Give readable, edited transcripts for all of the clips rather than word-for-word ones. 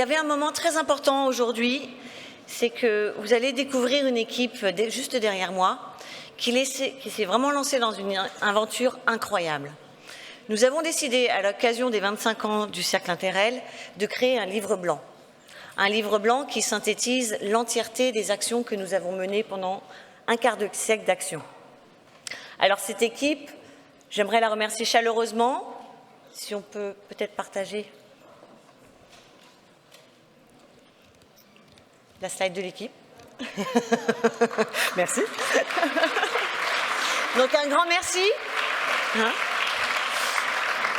y avait un moment très important aujourd'hui, c'est que vous allez découvrir une équipe juste derrière moi qui s'est vraiment lancée dans une aventure incroyable. Nous avons décidé, à l'occasion des 25 ans du Cercle Interrel, de créer un livre blanc. Un livre blanc qui synthétise l'entièreté des actions que nous avons menées pendant un quart de siècle d'action. Alors cette équipe, j'aimerais la remercier chaleureusement. Si on peut peut-être partager la slide de l'équipe. Merci. Donc un grand merci.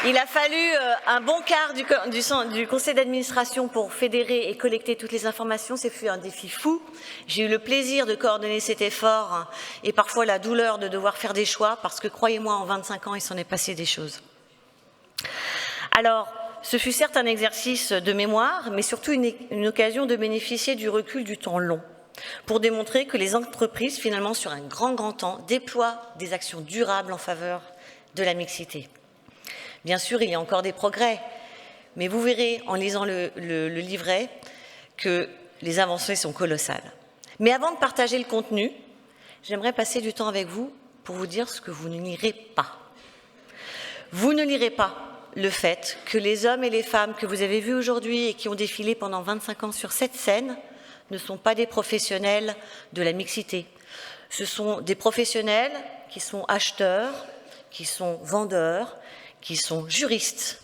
Il a fallu un bon quart du conseil d'administration pour fédérer et collecter toutes les informations. C'est fut un défi fou. J'ai eu le plaisir de coordonner cet effort et parfois la douleur de devoir faire des choix parce que, croyez-moi, en 25 ans, il s'en est passé des choses. Alors, ce fut certes un exercice de mémoire, mais surtout une occasion de bénéficier du recul du temps long pour démontrer que les entreprises, finalement, sur un grand temps, déploient des actions durables en faveur de la mixité. Bien sûr, il y a encore des progrès, mais vous verrez en lisant le livret que les avancées sont colossales. Mais avant de partager le contenu, j'aimerais passer du temps avec vous pour vous dire ce que vous ne lirez pas. Vous ne lirez pas le fait que les hommes et les femmes que vous avez vus aujourd'hui et qui ont défilé pendant 25 ans sur cette scène ne sont pas des professionnels de la mixité. Ce sont des professionnels qui sont acheteurs, qui sont vendeurs, qui sont juristes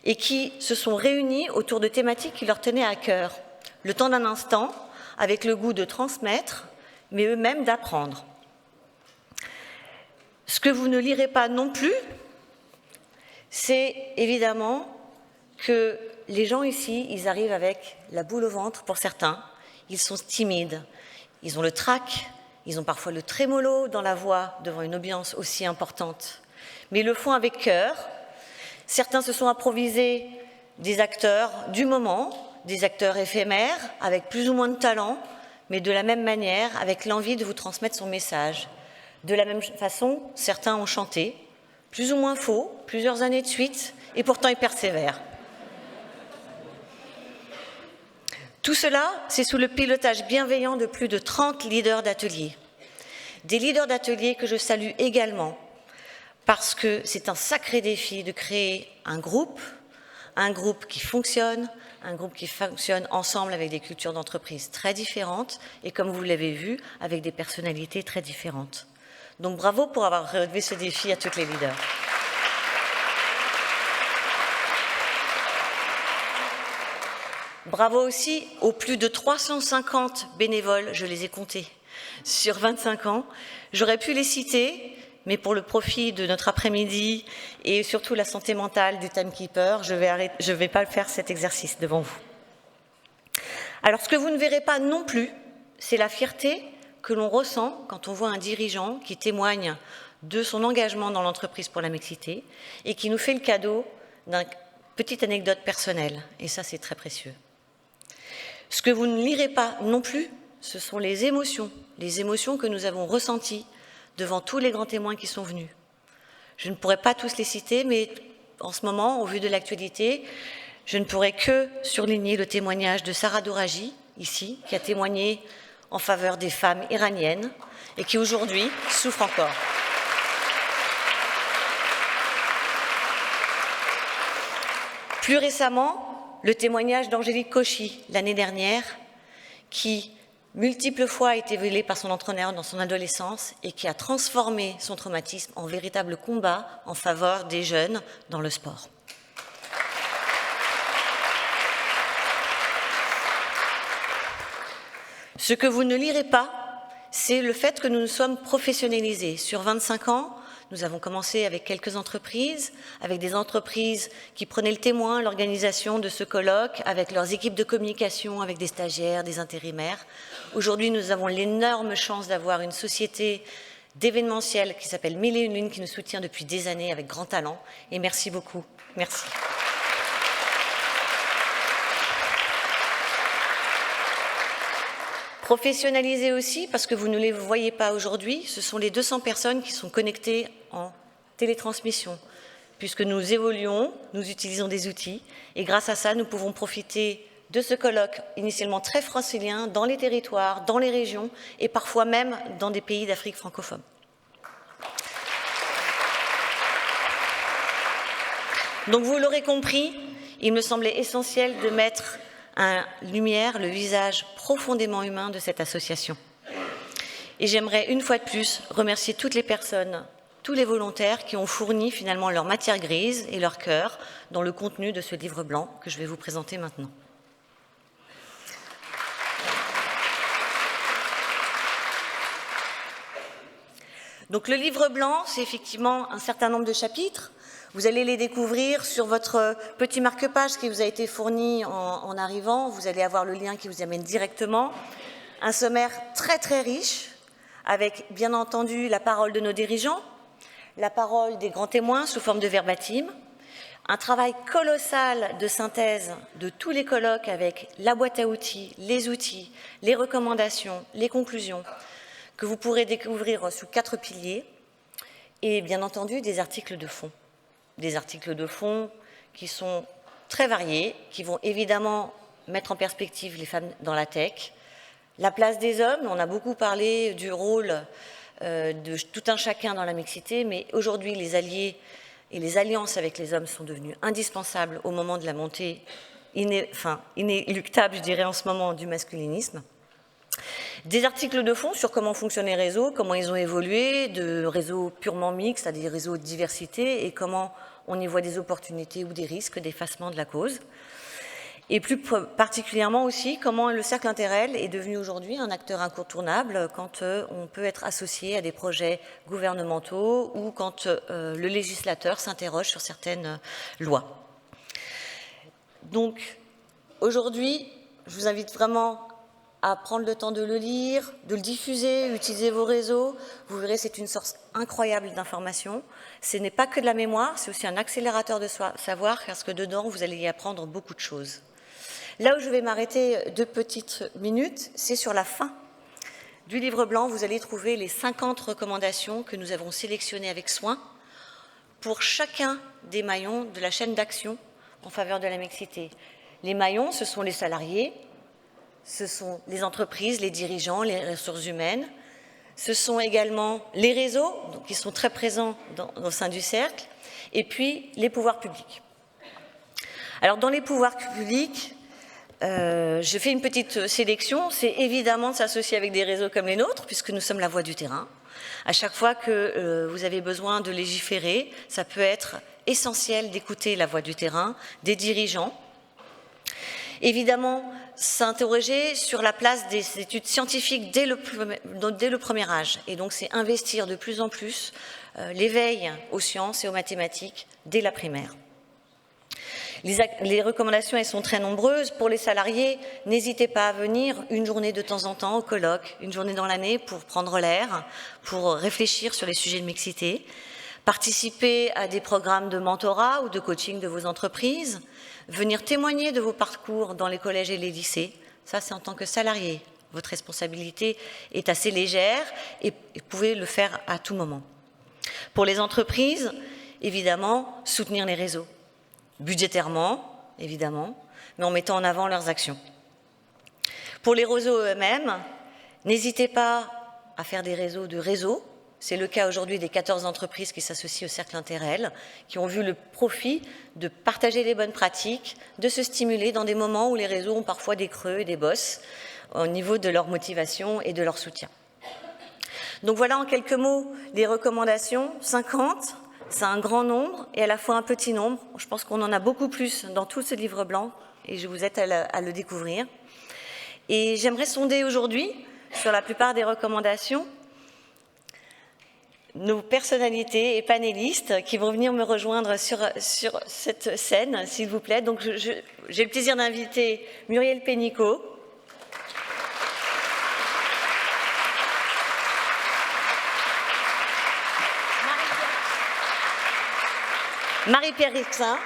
et qui se sont réunis autour de thématiques qui leur tenaient à cœur, le temps d'un instant, avec le goût de transmettre, mais eux-mêmes d'apprendre. Ce que vous ne lirez pas non plus, c'est évidemment que les gens ici, ils arrivent avec la boule au ventre pour certains, ils sont timides, ils ont le trac, ils ont parfois le trémolo dans la voix devant une audience aussi importante, mais ils le font avec cœur. Certains se sont improvisés des acteurs du moment, des acteurs éphémères, avec plus ou moins de talent, mais de la même manière, avec l'envie de vous transmettre son message. De la même façon, certains ont chanté, plus ou moins faux, plusieurs années de suite, et pourtant ils persévèrent. Tout cela, c'est sous le pilotage bienveillant de plus de 30 leaders d'ateliers. Des leaders d'ateliers que je salue également, parce que c'est un sacré défi de créer un groupe qui fonctionne ensemble avec des cultures d'entreprise très différentes et, comme vous l'avez vu, avec des personnalités très différentes. Donc bravo pour avoir relevé ce défi à toutes les leaders. Bravo aussi aux plus de 350 bénévoles, je les ai comptés, sur 25 ans. J'aurais pu les citer, mais pour le profit de notre après-midi et surtout la santé mentale du timekeeper, je vais pas faire cet exercice devant vous. Alors, ce que vous ne verrez pas non plus, c'est la fierté que l'on ressent quand on voit un dirigeant qui témoigne de son engagement dans l'entreprise pour la mixité et qui nous fait le cadeau d'une petite anecdote personnelle. Et ça, c'est très précieux. Ce que vous ne lirez pas non plus, ce sont les émotions que nous avons ressenties devant tous les grands témoins qui sont venus. Je ne pourrais pas tous les citer, mais en ce moment, au vu de l'actualité, je ne pourrais que surligner le témoignage de Sarah Doraji, ici, qui a témoigné en faveur des femmes iraniennes et qui aujourd'hui souffre encore. Plus récemment, le témoignage d'Angélique Cauchy, l'année dernière, qui multiples fois a été violée par son entraîneur dans son adolescence et qui a transformé son traumatisme en véritable combat en faveur des jeunes dans le sport. Ce que vous ne lirez pas, c'est le fait que nous nous sommes professionnalisés. Sur 25 ans, nous avons commencé avec quelques entreprises, avec des entreprises qui prenaient le témoin, l'organisation de ce colloque, avec leurs équipes de communication, avec des stagiaires, des intérimaires. Aujourd'hui, nous avons l'énorme chance d'avoir une société d'événementiel qui s'appelle 1001 Lunes, qui nous soutient depuis des années avec grand talent. Et merci beaucoup. Merci. Professionnalisés aussi, parce que vous ne les voyez pas aujourd'hui, ce sont les 200 personnes qui sont connectées en télétransmission. Puisque nous évoluons, nous utilisons des outils, et grâce à ça, nous pouvons profiter de ce colloque initialement très francilien dans les territoires, dans les régions et parfois même dans des pays d'Afrique francophone. Donc vous l'aurez compris, il me semblait essentiel de mettre en lumière le visage profondément humain de cette association. Et j'aimerais une fois de plus remercier toutes les personnes, tous les volontaires qui ont fourni finalement leur matière grise et leur cœur dans le contenu de ce livre blanc que je vais vous présenter maintenant. Donc le livre blanc, c'est effectivement un certain nombre de chapitres. Vous allez les découvrir sur votre petit marque-page qui vous a été fourni en arrivant. Vous allez avoir le lien qui vous amène directement. Un sommaire très très riche, avec bien entendu la parole de nos dirigeants, la parole des grands témoins sous forme de verbatim, un travail colossal de synthèse de tous les colloques avec la boîte à outils, les recommandations, les conclusions, que vous pourrez découvrir sous 4 piliers, et bien entendu des articles de fond. Des articles de fond qui sont très variés, qui vont évidemment mettre en perspective les femmes dans la tech, la place des hommes, on a beaucoup parlé du rôle de tout un chacun dans la mixité, mais aujourd'hui les alliés et les alliances avec les hommes sont devenus indispensables au moment de la montée inéluctable, je dirais en ce moment, du masculinisme. Des articles de fond sur comment fonctionnent les réseaux, comment ils ont évolué, de réseaux purement mixtes à des réseaux de diversité et comment on y voit des opportunités ou des risques d'effacement de la cause. Et plus particulièrement aussi comment le cercle Interrel est devenu aujourd'hui un acteur incontournable quand on peut être associé à des projets gouvernementaux ou quand le législateur s'interroge sur certaines lois. Donc aujourd'hui, je vous invite vraiment à prendre le temps de le lire, de le diffuser, utiliser vos réseaux. Vous verrez, c'est une source incroyable d'informations. Ce n'est pas que de la mémoire, c'est aussi un accélérateur de savoir, parce que dedans, vous allez y apprendre beaucoup de choses. Là où je vais m'arrêter 2 petites minutes, c'est sur la fin du livre blanc. Vous allez trouver les 50 recommandations que nous avons sélectionnées avec soin pour chacun des maillons de la chaîne d'action en faveur de la mixité. Les maillons, ce sont les salariés, ce sont les entreprises, les dirigeants, les ressources humaines. Ce sont également les réseaux, donc, qui sont très présents au sein du cercle, et puis les pouvoirs publics. Alors, dans les pouvoirs publics, je fais une petite sélection. C'est évidemment de s'associer avec des réseaux comme les nôtres, puisque nous sommes la voix du terrain. À chaque fois que vous avez besoin de légiférer, ça peut être essentiel d'écouter la voix du terrain, des dirigeants. Évidemment, s'interroger sur la place des études scientifiques dès le premier âge. Et donc, c'est investir de plus en plus l'éveil aux sciences et aux mathématiques dès la primaire. Les recommandations, elles sont très nombreuses. Pour les salariés, n'hésitez pas à venir une journée de temps en temps au colloque, une journée dans l'année pour prendre l'air, pour réfléchir sur les sujets de mixité. Participer à des programmes de mentorat ou de coaching de vos entreprises. Venir témoigner de vos parcours dans les collèges et les lycées. Ça, c'est en tant que salarié. Votre responsabilité est assez légère et vous pouvez le faire à tout moment. Pour les entreprises, évidemment, soutenir les réseaux. Budgétairement, évidemment, mais en mettant en avant leurs actions. Pour les réseaux eux-mêmes, n'hésitez pas à faire des réseaux de réseaux. C'est le cas aujourd'hui des 14 entreprises qui s'associent au Cercle Interrel, qui ont vu le profit de partager les bonnes pratiques, de se stimuler dans des moments où les réseaux ont parfois des creux et des bosses au niveau de leur motivation et de leur soutien. Donc voilà en quelques mots les recommandations, 50. C'est un grand nombre et à la fois un petit nombre. Je pense qu'on en a beaucoup plus dans tout ce livre blanc et je vous aide à le découvrir. Et j'aimerais sonder aujourd'hui, sur la plupart des recommandations, nos personnalités et panélistes qui vont venir me rejoindre sur cette scène, s'il vous plaît. Donc j'ai le plaisir d'inviter Muriel Pénicaud, Marie-Pierre Rixin,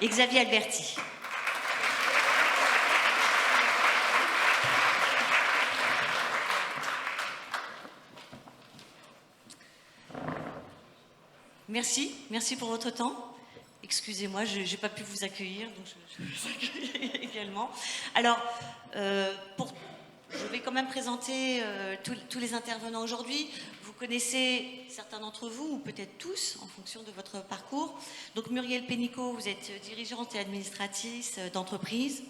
et Xavier Alberti. Merci pour votre temps. Excusez-moi, je n'ai pas pu vous accueillir, donc je vous accueille également. Alors, je vais quand même présenter tous les intervenants aujourd'hui. Vous connaissez certains d'entre vous, ou peut-être tous, en fonction de votre parcours. Donc Muriel Pénicaud, vous êtes dirigeante et administratrice d'entreprise.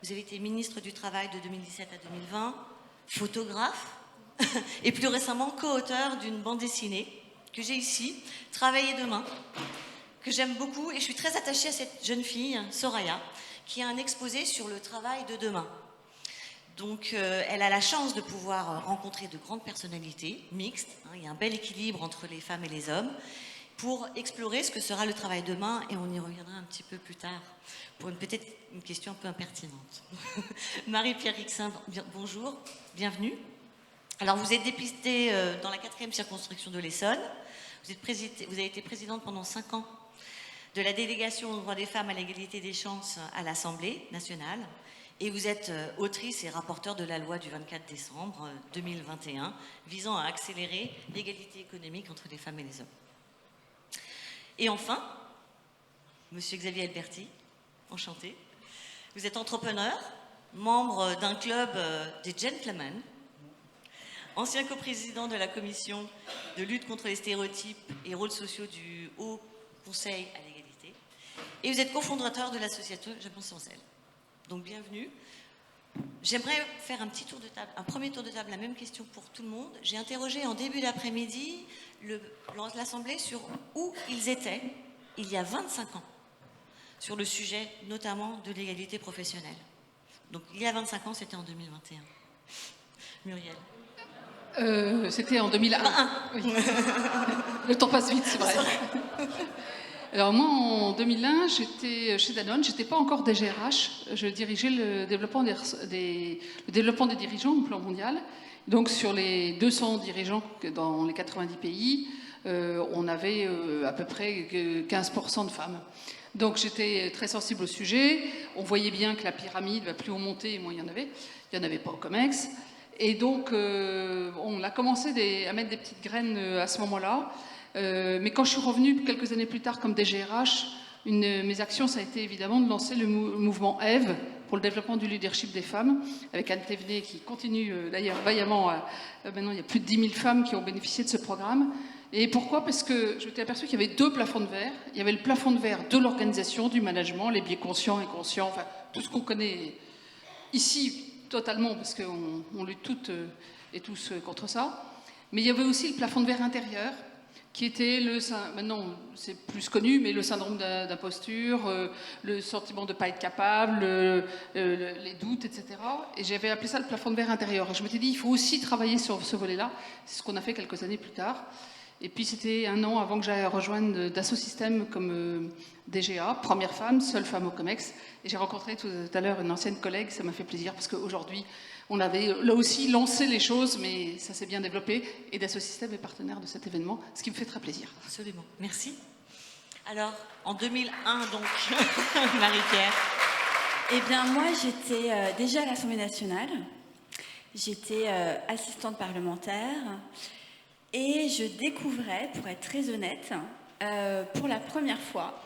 Vous avez été ministre du Travail de 2017 à 2020, photographe, et plus récemment co-auteur d'une bande dessinée que j'ai ici, Travailler demain, que j'aime beaucoup, et je suis très attachée à cette jeune fille, Soraya, qui a un exposé sur le travail de demain. Donc elle a la chance de pouvoir rencontrer de grandes personnalités mixtes, hein, il y a un bel équilibre entre les femmes et les hommes, pour explorer ce que sera le travail demain, et on y reviendra un petit peu plus tard, pour peut-être une question un peu impertinente. Marie-Pierre Rixin, bonjour, bienvenue. Alors vous êtes députée dans la 4e circonscription de l'Essonne, vous avez été présidente pendant 5 ans de la délégation aux droits des femmes à l'égalité des chances à l'Assemblée nationale, et vous êtes autrice et rapporteure de la loi du 24 décembre 2021 visant à accélérer l'égalité économique entre les femmes et les hommes. Et enfin, Monsieur Xavier Alberti, enchanté. Vous êtes entrepreneur, membre d'un club des gentlemen, ancien coprésident de la commission de lutte contre les stéréotypes et rôles sociaux du Haut Conseil à l'égalité, et vous êtes cofondateur de l'association Japon sans elle. Donc bienvenue. J'aimerais faire un petit tour de table, un premier tour de table, la même question pour tout le monde. J'ai interrogé en début d'après-midi l'Assemblée sur où ils étaient il y a 25 ans, sur le sujet notamment de l'égalité professionnelle. Donc il y a 25 ans, c'était en 2021. Muriel. C'était en 2001. Oui. Le temps passe vite, c'est vrai. Alors moi, en 2001, j'étais chez Danone, je n'étais pas encore DGRH, je dirigeais le développement des dirigeants au plan mondial. Donc sur les 200 dirigeants dans les 90 pays, on avait à peu près 15% de femmes. Donc j'étais très sensible au sujet, on voyait bien que la pyramide, plus on montait, moins il y en avait pas au COMEX. Et donc on a commencé à mettre des petites graines à ce moment-là. Mais quand je suis revenue quelques années plus tard comme DGRH, mes actions, ça a été évidemment de lancer le mouvement EVE pour le développement du leadership des femmes, avec Anne Thévenet qui continue d'ailleurs vaillamment. Maintenant, il y a plus de 10 000 femmes qui ont bénéficié de ce programme. Et pourquoi? Parce que je m'étais aperçue qu'il y avait 2 plafonds de verre. Il y avait le plafond de verre de l'organisation, du management, les biais conscients, inconscients, enfin tout ce qu'on connaît ici totalement, parce qu'on lutte toutes et tous contre ça. Mais il y avait aussi le plafond de verre intérieur, qui était maintenant c'est plus connu, mais le syndrome d'imposture, le sentiment de ne pas être capable, les doutes, etc. Et j'avais appelé ça le plafond de verre intérieur. Et je m'étais dit, il faut aussi travailler sur ce volet-là. C'est ce qu'on a fait quelques années plus tard. Et puis c'était 1 an avant que j'aille rejoindre Dassault Systèmes comme DGA, première femme, seule femme au COMEX. Et j'ai rencontré tout à l'heure une ancienne collègue, ça m'a fait plaisir parce qu'aujourd'hui, on avait là aussi lancé les choses, mais ça s'est bien développé. Et Dassault Systèmes est partenaire de cet événement, ce qui me fait très plaisir. Absolument, merci. Alors, en 2001, donc, Marie-Pierre. Eh bien, moi, j'étais déjà à l'Assemblée nationale. J'étais assistante parlementaire. Et je découvrais, pour être très honnête, pour la première fois,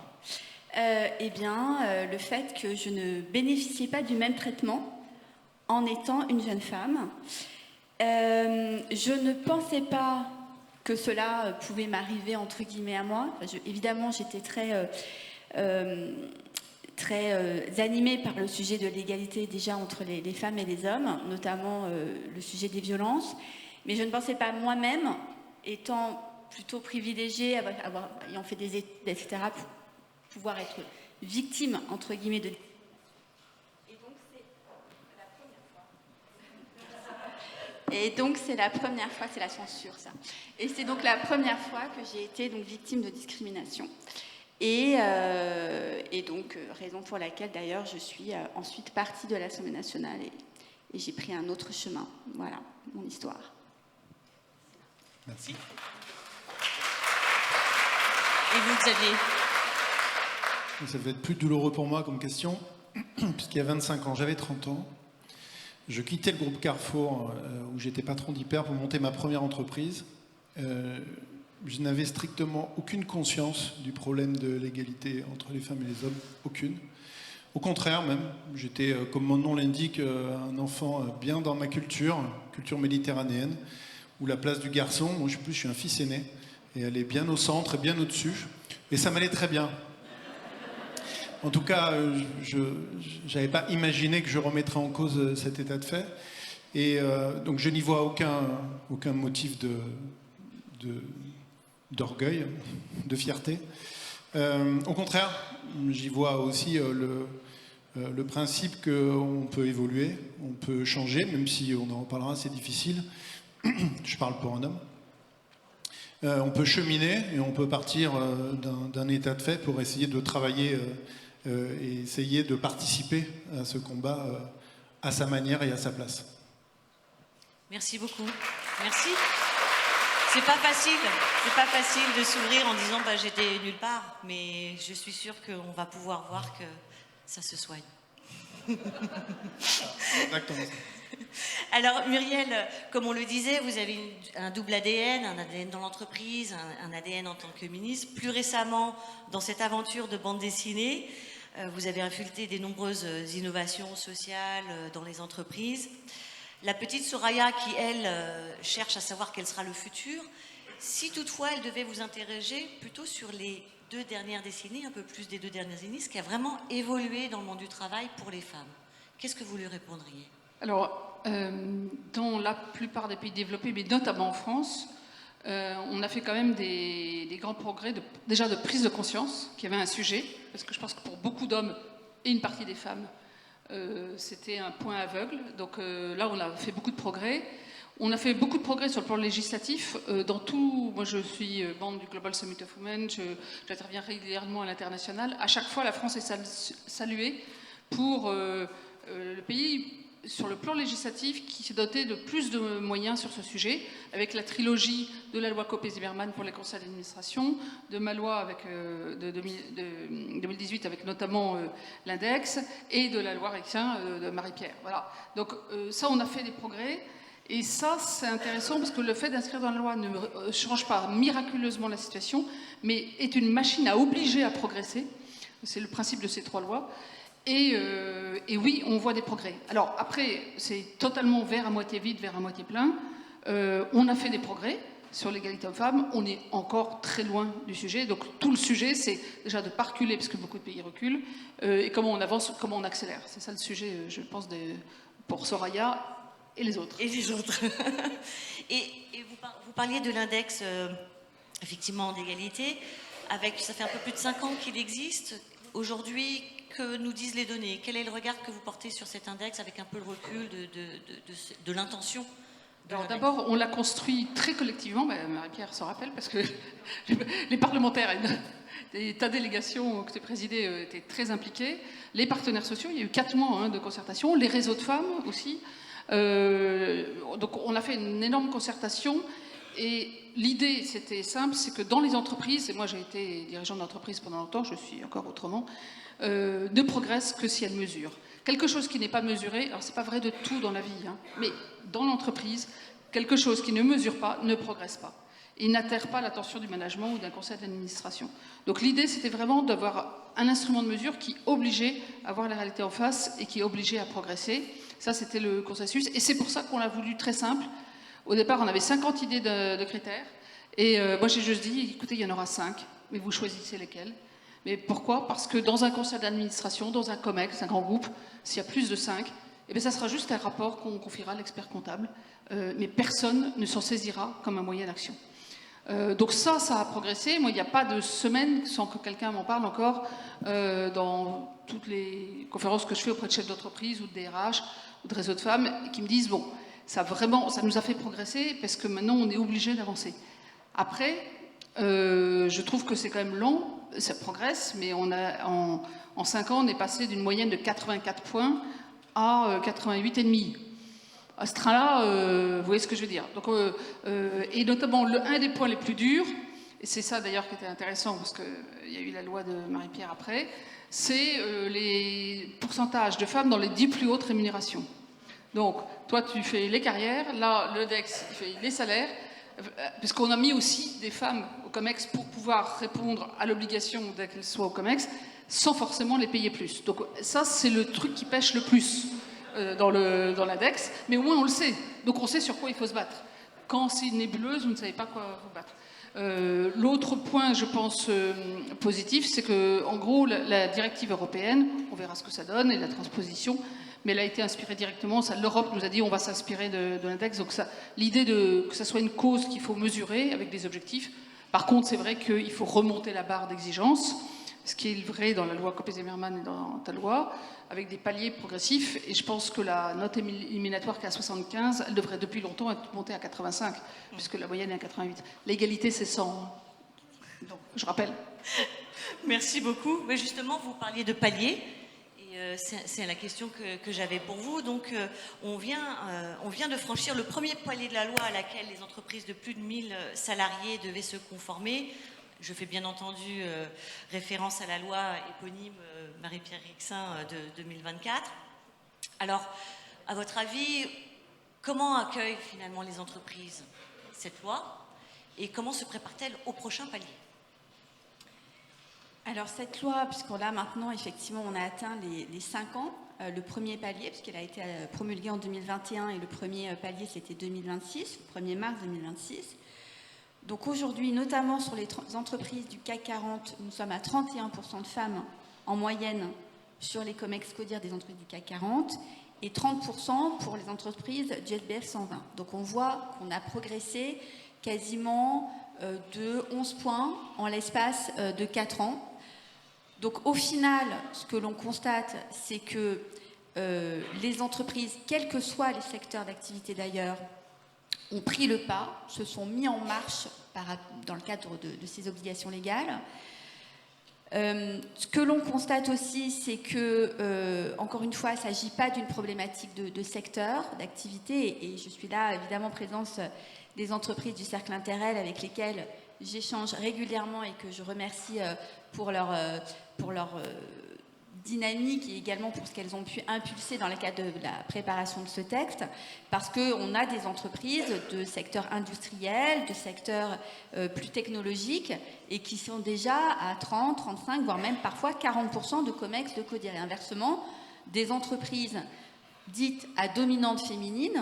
le fait que je ne bénéficiais pas du même traitement en étant une jeune femme. Je ne pensais pas que cela pouvait m'arriver entre guillemets à moi. Évidemment, j'étais très animée par le sujet de l'égalité déjà entre les femmes et les hommes, notamment le sujet des violences. Mais je ne pensais pas moi-même, étant plutôt privilégiée, ayant fait des études, etc., pour pouvoir être victime, entre guillemets, de... Et donc c'est la première fois, c'est la censure ça. Et c'est donc la première fois que j'ai été donc victime de discrimination. Et donc raison pour laquelle d'ailleurs je suis ensuite partie de l'Assemblée nationale et j'ai pris un autre chemin. Voilà mon histoire. Merci. Et vous, Xavier? Ça devait être plus douloureux pour moi comme question, puisqu'il y a 25 ans, j'avais 30 ans. Je quittais le groupe Carrefour, où j'étais patron d'Hyper, pour monter ma première entreprise. je n'avais strictement aucune conscience du problème de l'égalité entre les femmes et les hommes, aucune. Au contraire même, j'étais, comme mon nom l'indique, un enfant bien dans ma culture méditerranéenne, où la place du garçon, moi je suis un fils aîné, et elle est bien au centre, bien au-dessus, et ça m'allait très bien. En tout cas, je n'avais pas imaginé que je remettrais en cause cet état de fait, et donc je n'y vois aucun motif d'orgueil, de fierté. Au contraire, j'y vois aussi le principe qu'on peut évoluer, on peut changer, même si on en reparlera, c'est difficile. Je parle pour un homme. On peut cheminer et on peut partir d'un état de fait pour essayer de travailler et essayer de participer à ce combat à sa manière et à sa place. Merci beaucoup. Merci. C'est pas facile de s'ouvrir en disant bah, j'étais nulle part, mais je suis sûre qu'on va pouvoir voir que ça se soigne. Exactement. Alors Muriel, comme on le disait, vous avez un double ADN, un ADN dans l'entreprise, un ADN en tant que ministre. Plus récemment, dans cette aventure de bande dessinée, vous avez infiltré des nombreuses innovations sociales dans les entreprises. La petite Soraya qui, elle, cherche à savoir quel sera le futur, si toutefois elle devait vous interroger plutôt sur les 2 dernières décennies, un peu plus des 2 dernières décennies, ce qui a vraiment évolué dans le monde du travail pour les femmes, qu'est-ce que vous lui répondriez? Alors, dans la plupart des pays développés, mais notamment en France, on a fait quand même des grands progrès, déjà de prise de conscience qu'il y avait un sujet, parce que je pense que pour beaucoup d'hommes et une partie des femmes, c'était un point aveugle. Donc là, on a fait beaucoup de progrès. On a fait beaucoup de progrès sur le plan législatif. Dans tout, moi, je suis membre du Global Summit of Women, j'interviens régulièrement à l'international. À chaque fois, la France est saluée pour le pays, sur le plan législatif, qui s'est doté de plus de moyens sur ce sujet, avec la trilogie de la loi Copé-Zimmermann pour les conseils d'administration, de ma loi avec, de 2018 avec notamment l'index, et de la loi Rexin de Marie-Pierre. Voilà. Donc ça, on a fait des progrès. Et ça, c'est intéressant parce que le fait d'inscrire dans la loi ne change pas miraculeusement la situation, mais est une machine à obliger à progresser. C'est le principe de ces 3 lois. Et oui, on voit des progrès. Alors après, c'est totalement verre à moitié vide, verre à moitié plein. On a fait des progrès sur l'égalité hommes-femmes. On est encore très loin du sujet. Donc tout le sujet, c'est déjà de ne pas reculer, parce que beaucoup de pays reculent, et comment on avance, comment on accélère. C'est ça le sujet, je pense, pour Soraya et les autres. Et les autres. et vous parliez de l'index, effectivement, d'égalité. Ça fait un peu plus de 5 ans qu'il existe. Aujourd'hui, que nous disent les données? Quel est le regard que vous portez sur cet index avec un peu le recul de l'intention? Alors d'abord, on l'a construit très collectivement, Marie-Pierre s'en rappelle, parce que les parlementaires et ta délégation que tu présidée étaient très impliqués, les partenaires sociaux, il y a eu 4 mois de concertation, les réseaux de femmes aussi. Donc on a fait une énorme concertation. Et l'idée, c'était simple, c'est que dans les entreprises, et moi j'ai été dirigeante d'entreprise pendant longtemps, je suis encore autrement, ne progresse que si elle mesure. Quelque chose qui n'est pas mesuré, alors c'est pas vrai de tout dans la vie, mais dans l'entreprise, quelque chose qui ne mesure pas ne progresse pas. Et n'atterre pas l'attention du management ou d'un conseil d'administration. Donc l'idée, c'était vraiment d'avoir un instrument de mesure qui obligeait à voir la réalité en face et qui obligeait à progresser. Ça, c'était le consensus. Et c'est pour ça qu'on l'a voulu très simple. Au départ, on avait 50 idées de critères. Et moi, j'ai juste dit, écoutez, il y en aura 5, mais vous choisissez lesquels. Mais pourquoi? Parce que dans un conseil d'administration, dans un COMEX, un grand groupe, s'il y a plus de 5, eh bien, ça sera juste un rapport qu'on confiera à l'expert comptable. Mais personne ne s'en saisira comme un moyen d'action. Donc ça a progressé. Moi, il n'y a pas de semaine sans que quelqu'un m'en parle encore dans toutes les conférences que je fais auprès de chefs d'entreprise ou de DRH ou de réseaux de femmes qui me disent, bon, ça nous a fait progresser parce que maintenant on est obligé d'avancer. Après, je trouve que c'est quand même lent, ça progresse, mais en 5 ans, on est passé d'une moyenne de 84 points à 88,5. À ce train-là, vous voyez ce que je veux dire. Donc, et notamment, un des points les plus durs, et c'est ça d'ailleurs qui était intéressant, parce qu'il y a eu la loi de Marie-Pierre après, c'est les pourcentages de femmes dans les 10 plus hautes rémunérations. Donc, toi, tu fais les carrières, là, le DEX, il fait les salaires. puisqu'on a mis aussi des femmes au COMEX pour pouvoir répondre à l'obligation dès qu'elles soient au COMEX, sans forcément les payer plus. Donc ça, c'est le truc qui pêche le plus dans l'index, mais au moins on le sait. Donc on sait sur quoi il faut se battre. Quand c'est une nébuleuse, vous ne savez pas quoi vous battre. L'autre point, je pense, positif, c'est que, en gros, la directive européenne, on verra ce que ça donne, et la transposition, mais elle a été inspirée directement. L'Europe nous a dit on va s'inspirer de l'index. Donc l'idée que ça soit une cause qu'il faut mesurer avec des objectifs. Par contre, c'est vrai qu'il faut remonter la barre d'exigence, ce qui est vrai dans la loi Copé-Zimmermann et dans ta loi, avec des paliers progressifs. Et je pense que la note éliminatoire qui est à 75, elle devrait depuis longtemps être montée à 85, puisque la moyenne est à 88. L'égalité, c'est 100. Donc, je rappelle. Merci beaucoup. Mais justement, vous parliez de paliers. C'est la question que j'avais pour vous. Donc, on vient de franchir le premier palier de la loi à laquelle les entreprises de plus de 1000 salariés devaient se conformer. Je fais bien entendu référence à la loi éponyme Marie-Pierre Rixain de 2024. Alors, à votre avis, comment accueillent finalement les entreprises cette loi et comment se préparent-elles au prochain palier ? Alors cette loi, puisqu'on l'a maintenant, effectivement, on a atteint les 5 ans, le premier palier, puisqu'elle a été promulguée en 2021 et le premier palier c'était 2026, le 1er mars 2026. Donc aujourd'hui, notamment sur les entreprises du CAC 40, nous sommes à 31% de femmes en moyenne sur les COMEX CODIR des entreprises du CAC 40 et 30% pour les entreprises du SBF 120. Donc on voit qu'on a progressé quasiment de 11 points en l'espace de 4 ans. Donc au final, ce que l'on constate, c'est que les entreprises, quels que soient les secteurs d'activité d'ailleurs, ont pris le pas, se sont mis en marche dans le cadre de ces obligations légales. Ce que l'on constate aussi, c'est que, encore une fois, il ne s'agit pas d'une problématique de secteur, d'activité, et je suis là évidemment en présence des entreprises du cercle Interrel avec lesquelles j'échange régulièrement et que je remercie pour leur dynamique et également pour ce qu'elles ont pu impulser dans le cadre de la préparation de ce texte, parce qu'on a des entreprises de secteurs industriels, de secteurs plus technologiques, et qui sont déjà à 30, 35, voire même parfois 40% de COMEX, de CODIR. Et inversement, des entreprises dites à dominante féminine,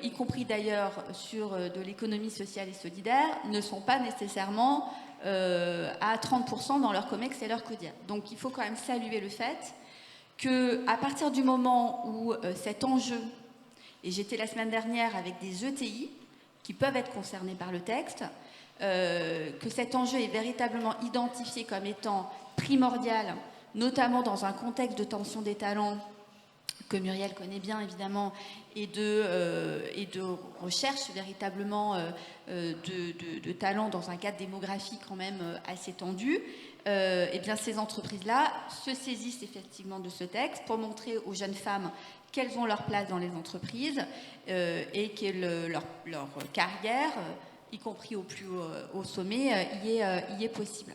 y compris d'ailleurs sur de l'économie sociale et solidaire, ne sont pas nécessairement à 30% dans leur COMEX et leur CODIR. Donc il faut quand même saluer le fait qu'à partir du moment où cet enjeu, et j'étais la semaine dernière avec des ETI qui peuvent être concernés par le texte, que cet enjeu est véritablement identifié comme étant primordial, notamment dans un contexte de tension des talents que Muriel connaît bien évidemment, et de recherche véritablement de talents dans un cadre démographique quand même assez tendu, et bien ces entreprises-là se saisissent effectivement de ce texte pour montrer aux jeunes femmes qu'elles ont leur place dans les entreprises et que leur carrière, y compris au plus haut sommet, y est possible.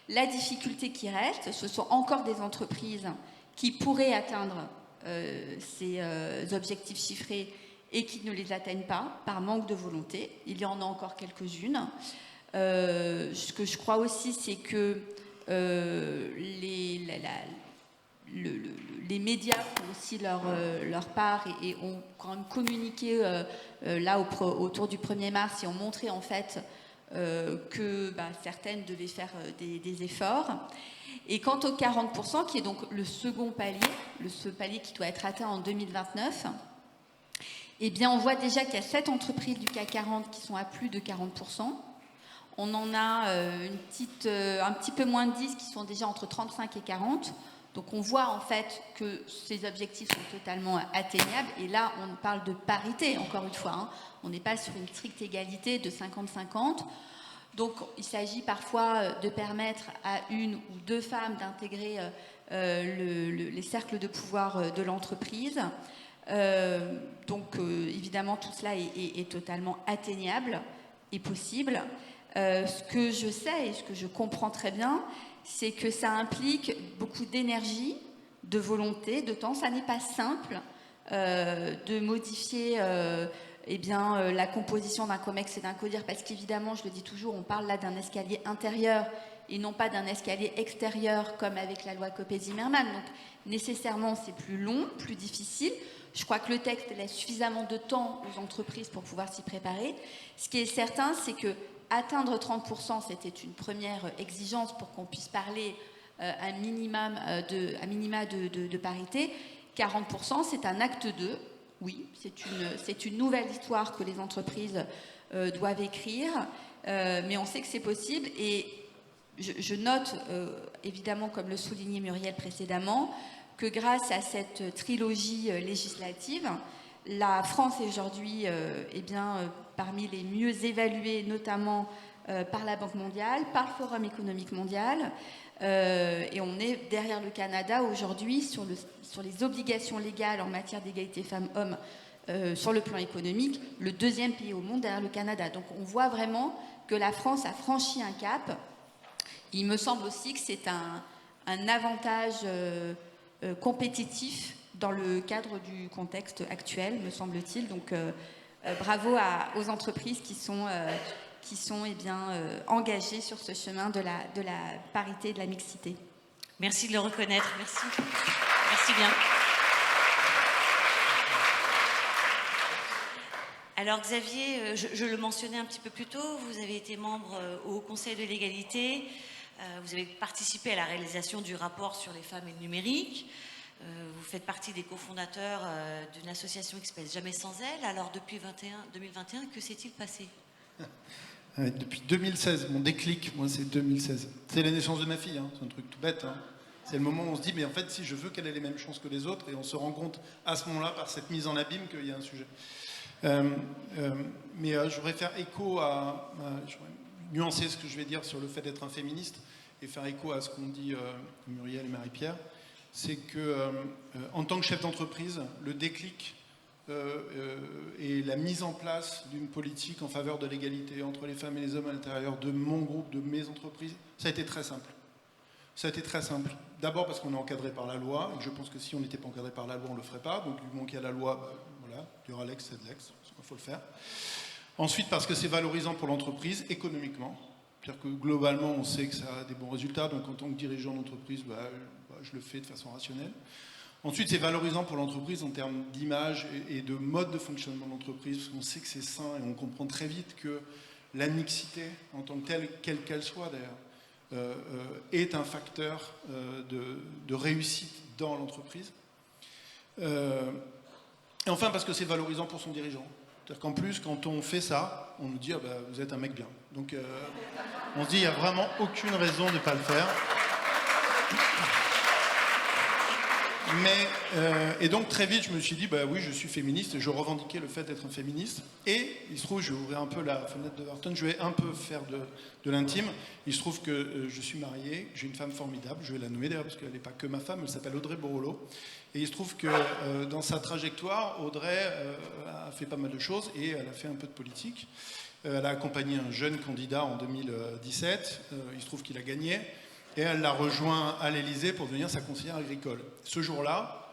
La difficulté qui reste, ce sont encore des entreprises qui pourraient atteindre ces objectifs chiffrés et qui ne les atteignent pas par manque de volonté. Il y en a encore quelques-unes. Ce que je crois aussi, c'est que les médias font aussi leur part et ont quand même communiqué là autour du 1er mars et ont montré en fait que certaines devaient faire des efforts. Et quant aux 40%, qui est donc le second palier, ce palier qui doit être atteint en 2029, eh bien on voit déjà qu'il y a 7 entreprises du CAC 40 qui sont à plus de 40%. On en a un petit peu moins de 10 qui sont déjà entre 35 et 40. Donc on voit en fait que ces objectifs sont totalement atteignables. Et là, on parle de parité, encore une fois. Hein. On n'est pas sur une stricte égalité de 50-50. Donc il s'agit parfois de permettre à 1 ou 2 femmes d'intégrer les cercles de pouvoir de l'entreprise. Donc évidemment, tout cela est totalement atteignable et possible. Ce que je sais et ce que je comprends très bien, c'est que ça implique beaucoup d'énergie, de volonté, de temps. Ça n'est pas simple de modifier la composition d'un COMEX et d'un CODIR, parce qu'évidemment, je le dis toujours, on parle là d'un escalier intérieur et non pas d'un escalier extérieur comme avec la loi Copé-Zimmermann. Donc nécessairement, c'est plus long, plus difficile. Je crois que le texte laisse suffisamment de temps aux entreprises pour pouvoir s'y préparer. Ce qui est certain, c'est que atteindre 30%, c'était une première exigence pour qu'on puisse parler à minima de parité. 40%, c'est un acte 2. Oui, c'est une nouvelle histoire que les entreprises doivent écrire, mais on sait que c'est possible. Et je note, évidemment, comme le soulignait Muriel précédemment, que grâce à cette trilogie législative, la France est aujourd'hui parmi les mieux évaluées, notamment par la Banque mondiale, par le Forum économique mondial, et on est derrière le Canada aujourd'hui sur les obligations légales en matière d'égalité femmes-hommes sur le plan économique, le deuxième pays au monde derrière le Canada. Donc on voit vraiment que la France a franchi un cap. Il me semble aussi que c'est un avantage compétitif dans le cadre du contexte actuel, me semble-t-il. Donc bravo aux entreprises qui sont engagées sur ce chemin de la parité et de la mixité. Merci de le reconnaître, merci. Merci bien. Alors Xavier, je le mentionnais un petit peu plus tôt, vous avez été membre au Haut Conseil de l'égalité, vous avez participé à la réalisation du rapport sur les femmes et le numérique, vous faites partie des cofondateurs d'une association qui s'appelle Jamais sans elle. Alors depuis 2021, que s'est-il passé ? Depuis 2016, mon déclic, moi c'est 2016. C'est la naissance de ma fille, hein. C'est un truc tout bête. Hein. C'est le moment où on se dit, mais en fait, si je veux qu'elle ait les mêmes chances que les autres, et on se rend compte à ce moment-là, par cette mise en abîme, qu'il y a un sujet. Mais je voudrais faire écho je voudrais nuancer ce que je vais dire sur le fait d'être un féministe, et faire écho à ce qu'ont dit Muriel et Marie-Pierre. C'est que, en tant que chef d'entreprise, le déclic et la mise en place d'une politique en faveur de l'égalité entre les femmes et les hommes à l'intérieur de mon groupe, de mes entreprises, ça a été très simple. Ça a été très simple. D'abord parce qu'on est encadré par la loi, et je pense que si on n'était pas encadré par la loi, on ne le ferait pas. Donc du moment qu'il y a la loi, voilà, il y aura l'ex, c'est de l'ex, il faut le faire. Ensuite parce que c'est valorisant pour l'entreprise économiquement. C'est-à-dire que globalement, on sait que ça a des bons résultats, donc en tant que dirigeant d'entreprise, je le fais de façon rationnelle. Ensuite, c'est valorisant pour l'entreprise en termes d'image et de mode de fonctionnement de l'entreprise, parce qu'on sait que c'est sain et on comprend très vite que la mixité, en tant que telle, quelle qu'elle soit d'ailleurs, est un facteur de réussite dans l'entreprise. Et enfin, parce que c'est valorisant pour son dirigeant. C'est-à-dire qu'en plus, quand on fait ça, on nous dit ah vous êtes un mec bien. Donc on se dit il n'y a vraiment aucune raison de ne pas le faire. Et donc très vite je me suis dit oui je suis féministe et je revendiquais le fait d'être un féministe et il se trouve, je vais ouvrir un peu la fenêtre de Verton, je vais un peu faire de l'intime. Il se trouve que je suis marié, j'ai une femme formidable, je vais la nommer d'ailleurs parce qu'elle n'est pas que ma femme, elle s'appelle Audrey Borolo et il se trouve que dans sa trajectoire Audrey a fait pas mal de choses et elle a fait un peu de politique. Elle a accompagné un jeune candidat en 2017, il se trouve qu'il a gagné. Et elle l'a rejoint à l'Élysée pour devenir sa conseillère agricole. Ce jour-là,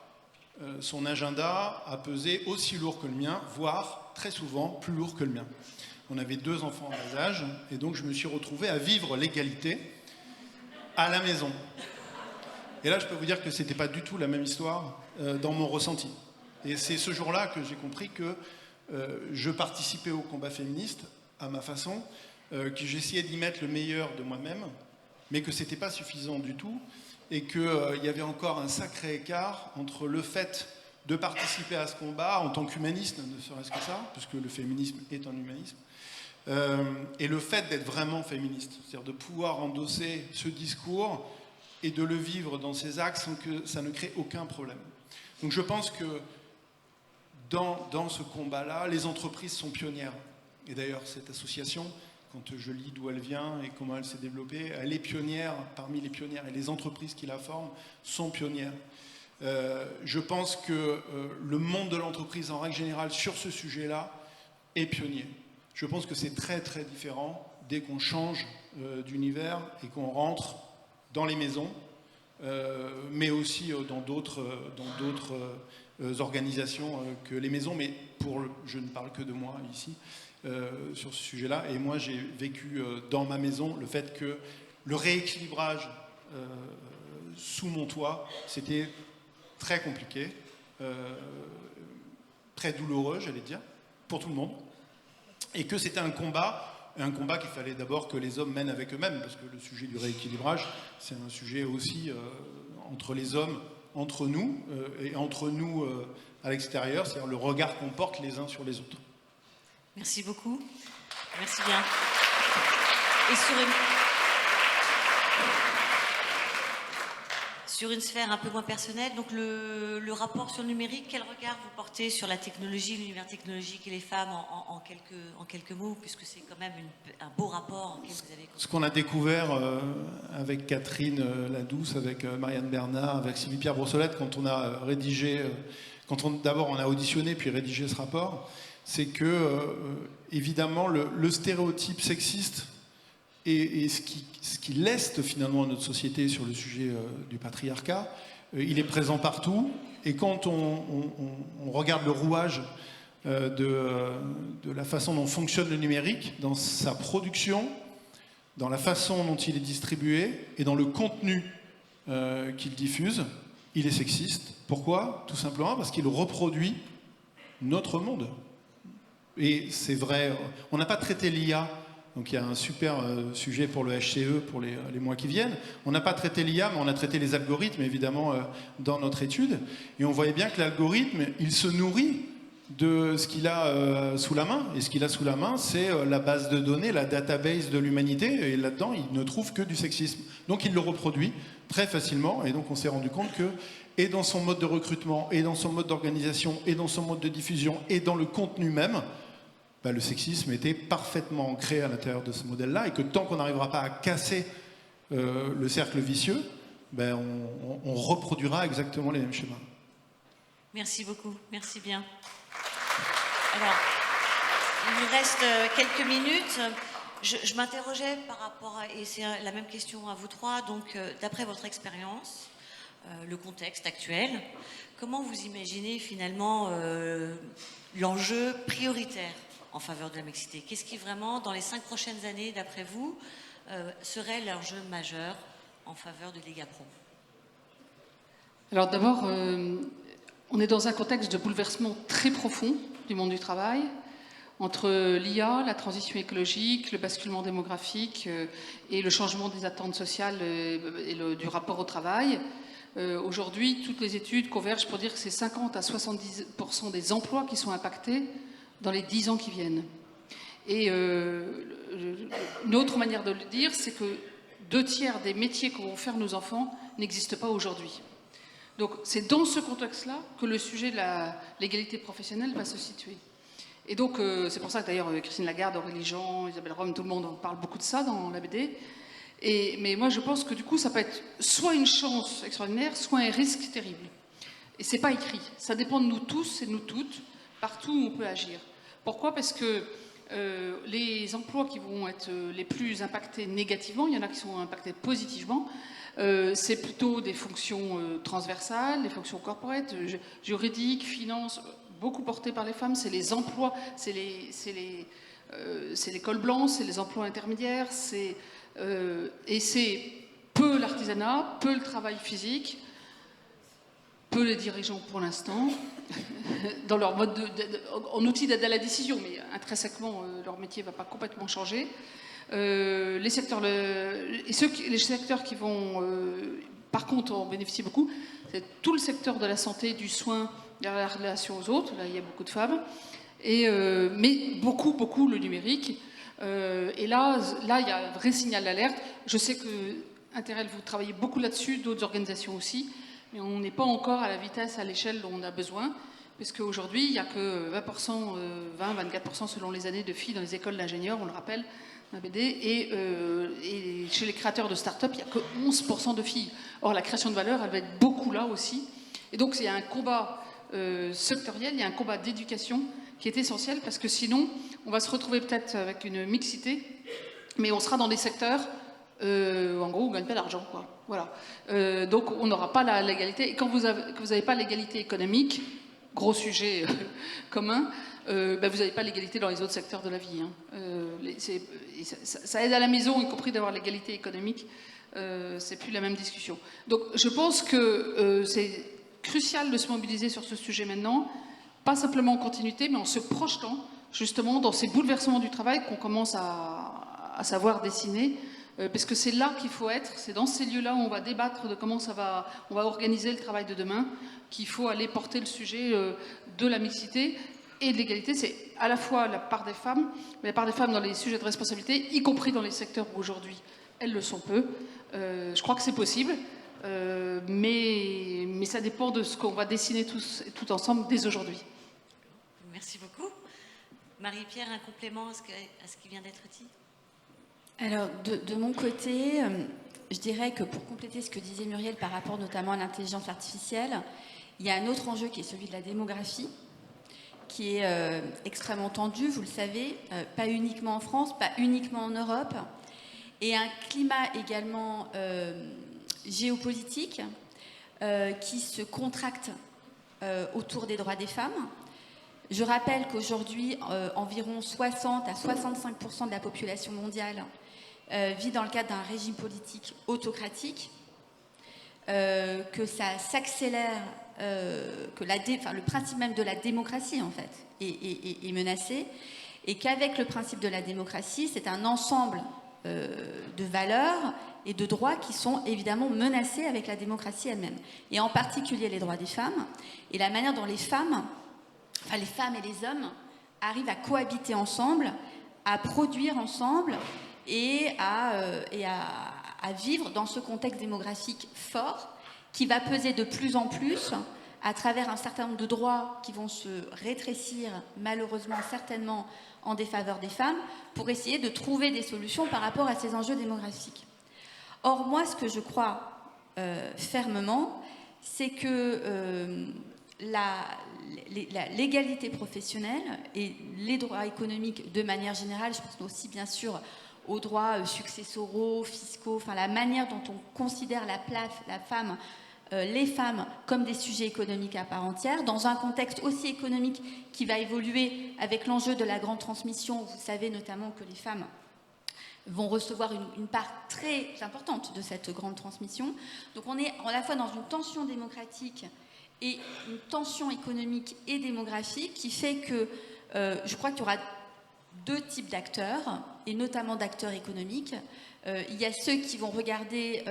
son agenda a pesé aussi lourd que le mien, voire très souvent plus lourd que le mien. On avait 2 enfants en bas âge, et donc je me suis retrouvé à vivre l'égalité à la maison. Et là, je peux vous dire que ce n'était pas du tout la même histoire dans mon ressenti. Et c'est ce jour-là que j'ai compris que je participais au combat féministe à ma façon, que j'essayais d'y mettre le meilleur de moi-même, mais que ce n'était pas suffisant du tout, et qu'il y avait encore un sacré écart entre le fait de participer à ce combat en tant qu'humaniste, ne serait-ce que ça, puisque le féminisme est un humanisme, et le fait d'être vraiment féministe, c'est-à-dire de pouvoir endosser ce discours et de le vivre dans ses axes sans que ça ne crée aucun problème. Donc je pense que dans ce combat-là, les entreprises sont pionnières. Et d'ailleurs, cette association, quand je lis d'où elle vient et comment elle s'est développée, elle est pionnière parmi les pionnières et les entreprises qui la forment sont pionnières. Je pense que le monde de l'entreprise en règle générale sur ce sujet-là est pionnier. Je pense que c'est très très différent dès qu'on change d'univers et qu'on rentre dans les maisons, mais aussi dans d'autres organisations que les maisons, mais je ne parle que de moi ici, sur ce sujet-là. Et moi, j'ai vécu dans ma maison le fait que le rééquilibrage sous mon toit, c'était très compliqué, très douloureux, j'allais dire, pour tout le monde. Et que c'était un combat qu'il fallait d'abord que les hommes mènent avec eux-mêmes, parce que le sujet du rééquilibrage, c'est un sujet aussi entre les hommes, entre nous, et entre nous à l'extérieur, c'est-à-dire le regard qu'on porte les uns sur les autres. Merci beaucoup. Merci bien. Et sur une sphère un peu moins personnelle, donc le rapport sur le numérique, quel regard vous portez sur la technologie, l'univers technologique et les femmes en quelques mots, puisque c'est quand même un beau rapport auquel vous avez... Ce qu'on a découvert avec Catherine Ladouce, avec Marianne Bernard, avec Sylvie Pierre Brossolette, quand on a rédigé, d'abord on a auditionné puis rédigé ce rapport, c'est que évidemment le stéréotype sexiste et ce qui leste finalement notre société sur le sujet du patriarcat, il est présent partout. Et quand on regarde le rouage de la façon dont fonctionne le numérique, dans sa production, dans la façon dont il est distribué et dans le contenu qu'il diffuse, il est sexiste. Pourquoi? Tout simplement parce qu'il reproduit notre monde. Et c'est vrai, on n'a pas traité l'IA. Donc il y a un super sujet pour le HCE pour les mois qui viennent. On n'a pas traité l'IA, mais on a traité les algorithmes, évidemment, dans notre étude. Et on voyait bien que l'algorithme, il se nourrit de ce qu'il a sous la main. Et ce qu'il a sous la main, c'est la base de données, la database de l'humanité. Et là-dedans, il ne trouve que du sexisme. Donc il le reproduit très facilement. Et donc on s'est rendu compte que, et dans son mode de recrutement, et dans son mode d'organisation, et dans son mode de diffusion, et dans le contenu même, le sexisme était parfaitement ancré à l'intérieur de ce modèle-là, et que tant qu'on n'arrivera pas à casser le cercle vicieux, on reproduira exactement les mêmes schémas. Merci beaucoup, merci bien. Alors, il nous reste quelques minutes. Je m'interrogeais par rapport à, et c'est la même question à vous trois, donc d'après votre expérience, le contexte actuel, comment vous imaginez finalement l'enjeu prioritaire en faveur de la mixité? Qu'est-ce qui vraiment, dans les 5 prochaines années, d'après vous, serait l'enjeu majeur en faveur de Lega Pro? Alors d'abord, on est dans un contexte de bouleversement très profond du monde du travail, entre l'IA, la transition écologique, le basculement démographique et le changement des attentes sociales et du rapport au travail. Aujourd'hui, toutes les études convergent pour dire que c'est 50 à 70% des emplois qui sont impactés dans les 10 ans qui viennent. Et une autre manière de le dire, c'est que 2/3 des métiers que vont faire nos enfants n'existent pas aujourd'hui. Donc c'est dans ce contexte-là que le sujet de l'égalité professionnelle va se situer. Et donc c'est pour ça que d'ailleurs Christine Lagarde, Aurélie Jean, Isabelle Rome, tout le monde en parle beaucoup de ça dans la BD. Mais moi je pense que du coup ça peut être soit une chance extraordinaire, soit un risque terrible. Et c'est pas écrit. Ça dépend de nous tous et de nous toutes, partout où on peut agir. Pourquoi? Parce que les emplois qui vont être les plus impactés négativement, il y en a qui sont impactés positivement, c'est plutôt des fonctions transversales, des fonctions corporate, juridiques, finances, beaucoup portées par les femmes. C'est les emplois, c'est les cols blancs, c'est les emplois intermédiaires, et c'est peu l'artisanat, peu le travail physique, peu les dirigeants pour l'instant, dans leur mode en outil d'aide à la décision, mais intrinsèquement, leur métier ne va pas complètement changer. Les secteurs qui vont, par contre, en bénéficier beaucoup, c'est tout le secteur de la santé, du soin, de la relation aux autres. Là, il y a beaucoup de femmes. Mais beaucoup le numérique. Et là, il y a un vrai signal d'alerte. Je sais que Interrel, vous travaillez beaucoup là-dessus, d'autres organisations aussi. Mais on n'est pas encore à la vitesse, à l'échelle dont on a besoin, parce qu'aujourd'hui, il n'y a que 20-24% selon les années de filles dans les écoles d'ingénieurs, on le rappelle, dans la BD, et chez les créateurs de start-up, il n'y a que 11% de filles. Or, la création de valeur, elle va être beaucoup là aussi. Et donc, il y a un combat sectoriel, il y a un combat d'éducation qui est essentiel, parce que sinon, on va se retrouver peut-être avec une mixité, mais on sera dans des secteurs en gros, on ne gagne pas d'argent, quoi. Voilà. Donc, on n'aura pas l'égalité. Et quand vous n'avez pas l'égalité économique, gros sujet commun, vous n'avez pas l'égalité dans les autres secteurs de la vie. Hein. Ça aide à la maison, y compris d'avoir l'égalité économique. C'est plus la même discussion. Donc je pense que c'est crucial de se mobiliser sur ce sujet maintenant, pas simplement en continuité, mais en se projetant justement dans ces bouleversements du travail qu'on commence à savoir dessiner, parce que c'est là qu'il faut être, c'est dans ces lieux-là où on va débattre de comment on va organiser le travail de demain, qu'il faut aller porter le sujet de la mixité et de l'égalité. C'est à la fois la part des femmes, mais la part des femmes dans les sujets de responsabilité, y compris dans les secteurs où aujourd'hui elles le sont peu. Je crois que c'est possible, mais ça dépend de ce qu'on va dessiner tout ensemble dès aujourd'hui. Merci beaucoup. Marie-Pierre, un complément à ce qui vient d'être dit? Alors, de mon côté, je dirais que pour compléter ce que disait Muriel par rapport notamment à l'intelligence artificielle, il y a un autre enjeu qui est celui de la démographie, qui est extrêmement tendu, vous le savez, pas uniquement en France, pas uniquement en Europe, et un climat également géopolitique qui se contracte autour des droits des femmes. Je rappelle qu'aujourd'hui, environ 60 à 65% de la population mondiale vit dans le cadre d'un régime politique autocratique, que ça s'accélère, que le principe même de la démocratie, en fait, est menacé, et qu'avec le principe de la démocratie, c'est un ensemble de valeurs et de droits qui sont évidemment menacés avec la démocratie elle-même, et en particulier les droits des femmes, et la manière dont les femmes et les hommes arrivent à cohabiter ensemble, à produire ensemble et à vivre dans ce contexte démographique fort qui va peser de plus en plus à travers un certain nombre de droits qui vont se rétrécir malheureusement certainement en défaveur des femmes pour essayer de trouver des solutions par rapport à ces enjeux démographiques. Or, moi, ce que je crois fermement, c'est que l'égalité professionnelle et les droits économiques de manière générale, je pense aussi bien sûr aux droits successoraux, fiscaux, enfin la manière dont on considère la place, la femme, les femmes comme des sujets économiques à part entière, dans un contexte aussi économique qui va évoluer avec l'enjeu de la grande transmission. Vous savez notamment que les femmes vont recevoir une part très importante de cette grande transmission. Donc on est à la fois dans une tension démocratique et une tension économique et démographique qui fait que je crois qu'il y aura deux types d'acteurs, et notamment d'acteurs économiques. Il y a ceux qui vont regarder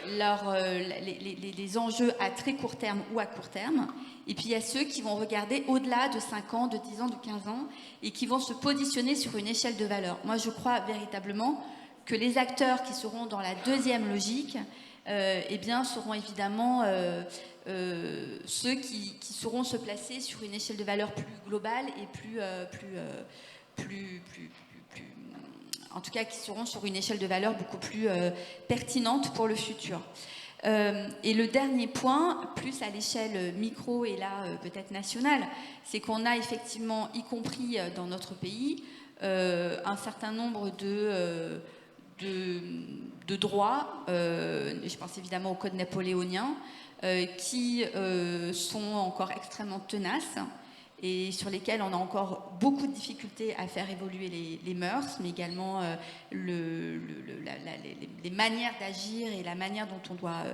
les enjeux à très court terme ou à court terme, et puis il y a ceux qui vont regarder au-delà de 5 ans, de 10 ans, de 15 ans, et qui vont se positionner sur une échelle de valeur. Moi, je crois véritablement que les acteurs qui seront dans la deuxième logique eh bien, seront évidemment ceux qui sauront se placer sur une échelle de valeur plus globale et en tout cas qui seront sur une échelle de valeur beaucoup plus pertinente pour le futur. Et le dernier point, plus à l'échelle micro et là peut-être nationale, c'est qu'on a effectivement, y compris dans notre pays, un certain nombre de droits, je pense évidemment au code napoléonien, qui sont encore extrêmement tenaces et sur lesquels on a encore beaucoup de difficultés à faire évoluer les mœurs, mais également les manières d'agir et la manière dont on doit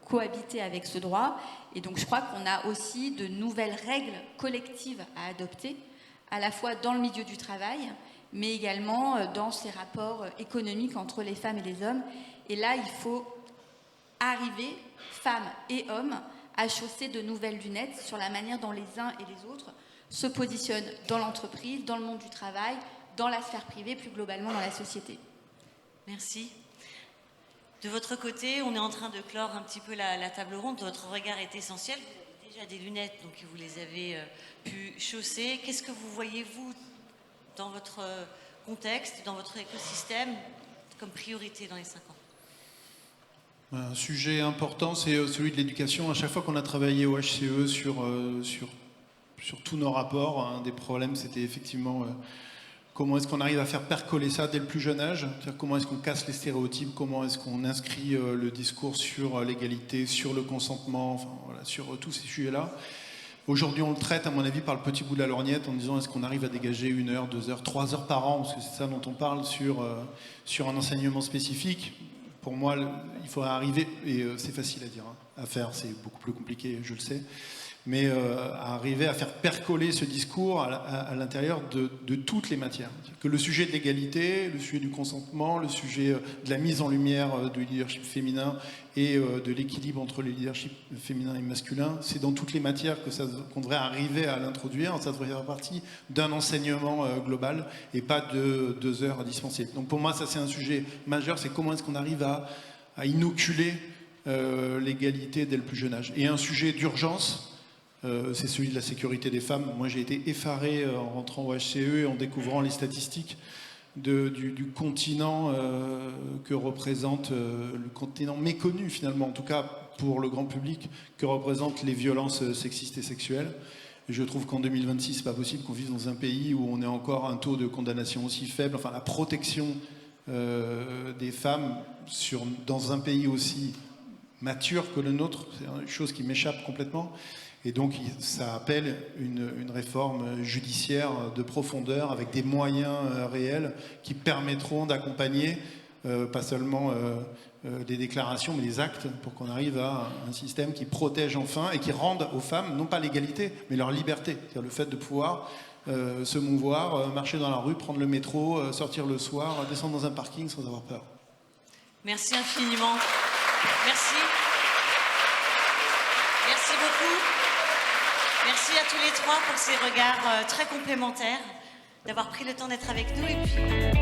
cohabiter avec ce droit. Et donc je crois qu'on a aussi de nouvelles règles collectives à adopter, à la fois dans le milieu du travail, mais également dans ces rapports économiques entre les femmes et les hommes. Et là, il faut arriver, femmes et hommes, à chausser de nouvelles lunettes sur la manière dont les uns et les autres se positionnent dans l'entreprise, dans le monde du travail, dans la sphère privée, plus globalement dans la société. Merci. De votre côté, on est en train de clore un petit peu la table ronde. Votre regard est essentiel. Vous avez déjà des lunettes, donc vous les avez pu chausser. Qu'est-ce que vous voyez, vous, dans votre contexte, dans votre écosystème, comme priorité dans les 5 ans? Un sujet important, c'est celui de l'éducation. À chaque fois qu'on a travaillé au HCE sur tous nos rapports, un des problèmes, c'était effectivement comment est-ce qu'on arrive à faire percoler ça dès le plus jeune âge, c'est-à-dire comment est-ce qu'on casse les stéréotypes, comment est-ce qu'on inscrit le discours sur l'égalité, sur le consentement, enfin, voilà, sur tous ces sujets-là. Aujourd'hui, on le traite, à mon avis, par le petit bout de la lorgnette en disant est-ce qu'on arrive à dégager 1 heure, 2 heures, 3 heures par an, parce que c'est ça dont on parle sur un enseignement spécifique. Pour moi, il faut arriver, et c'est facile à dire, hein, à faire, c'est beaucoup plus compliqué, je le sais, mais à arriver à faire percoler ce discours à l'intérieur de toutes les matières. Que le sujet de l'égalité, le sujet du consentement, le sujet de la mise en lumière du leadership féminin et de l'équilibre entre les leaderships féminins et masculins, c'est dans toutes les matières qu'on devrait arriver à l'introduire. Ça devrait faire partie d'un enseignement global et pas de 2 heures à dispenser. Donc pour moi, ça c'est un sujet majeur, c'est comment est-ce qu'on arrive à inoculer l'égalité dès le plus jeune âge. Et un sujet d'urgence, c'est celui de la sécurité des femmes. Moi, j'ai été effaré en rentrant au HCE et en découvrant les statistiques du continent que représente, le continent méconnu finalement, en tout cas pour le grand public, que représentent les violences sexistes et sexuelles. Et je trouve qu'en 2026, c'est pas possible qu'on vive dans un pays où on ait encore un taux de condamnation aussi faible. Enfin, la protection des femmes dans un pays aussi mature que le nôtre, c'est une chose qui m'échappe complètement. Et donc, ça appelle une réforme judiciaire de profondeur avec des moyens réels qui permettront d'accompagner pas seulement des déclarations, mais des actes pour qu'on arrive à un système qui protège enfin et qui rende aux femmes, non pas l'égalité, mais leur liberté. C'est-à-dire le fait de pouvoir se mouvoir, marcher dans la rue, prendre le métro, sortir le soir, descendre dans un parking sans avoir peur. Merci infiniment. Merci. Merci beaucoup. Merci à tous les trois pour ces regards très complémentaires, d'avoir pris le temps d'être avec nous. Et puis...